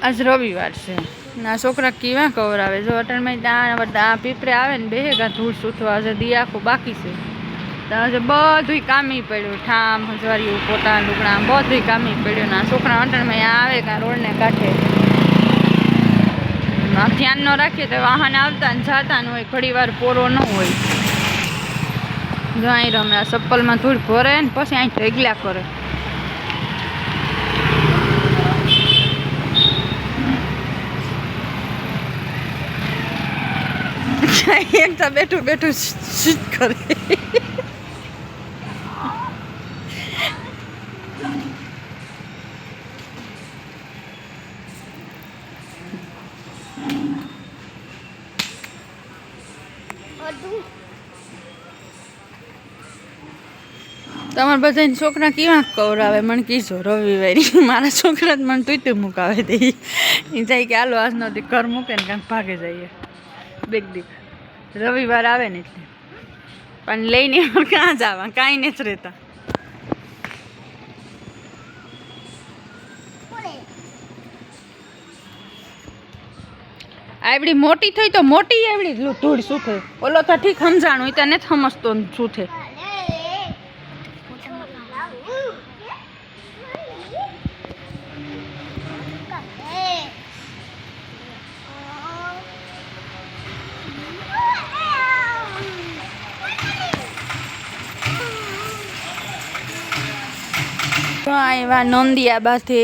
આજ રવિવાર છે ના છોકરા કેવા કવરાવે જો અટણમાં ત્યાં પીપરે આવે ને બેહેગા ધૂળ સૂથવા હજે દી આખું બાકી છે તો હજે બધું કામી પડ્યું ઠામ હજવારિયું પોતા લુગડા બધું કામી પડ્યું ના છોકરા અટણમાં આવે કાં રોડને કાંઠે ધ્યાન ન રાખીએ તો વાહન આવતા ને જતા ને હોય ઘણી વાર પોરો ન હોય જો અહીં રમે આ ચપ્પલમાં ધૂળ ભરે ને પછી અહીં ઢગલા કરે એક તો બેઠું બેઠું શીત કરે તમારા બધા છોકરા કેવા કવરાવે મને કીધો રવિવારી મારા છોકરા મને તું મુકાવે દે એ જાય કે હાલો આજનો દી ઘર મૂકે ને કાંઈક ભાગે જઈએ બેગ દી રવિવાર આવે ને એટલે પણ લઈને ક્યાં જવા કાંઈ નથી રહેતા આવડી મોટી થઈ તો મોટી આવડી ધૂળ શું થાય ઓલો તો ઠીક સમજાણું એ તો નથી સમજતો શું થાય એવા નોંધિયા બાથે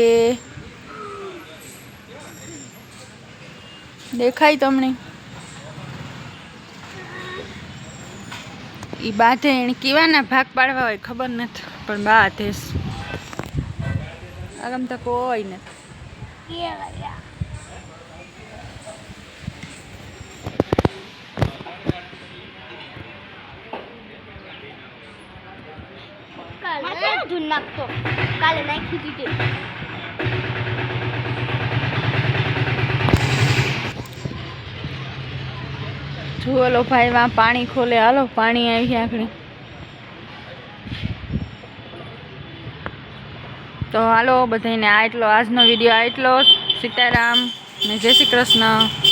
દેખાય તમને એ બાથે એને કેવાના ભાગ પાડવા હોય ખબર નથી પણ બાથે આગમ તો કોઈ નથી નાખતો કાલે નાખી દીધી જુઓ ભાઈ વા પાણી ખોલે હાલો પાણી આવી આખડી તો હાલો બધાને આજનો વિડીયો આટલો સીતારામ ને જય શ્રી કૃષ્ણ.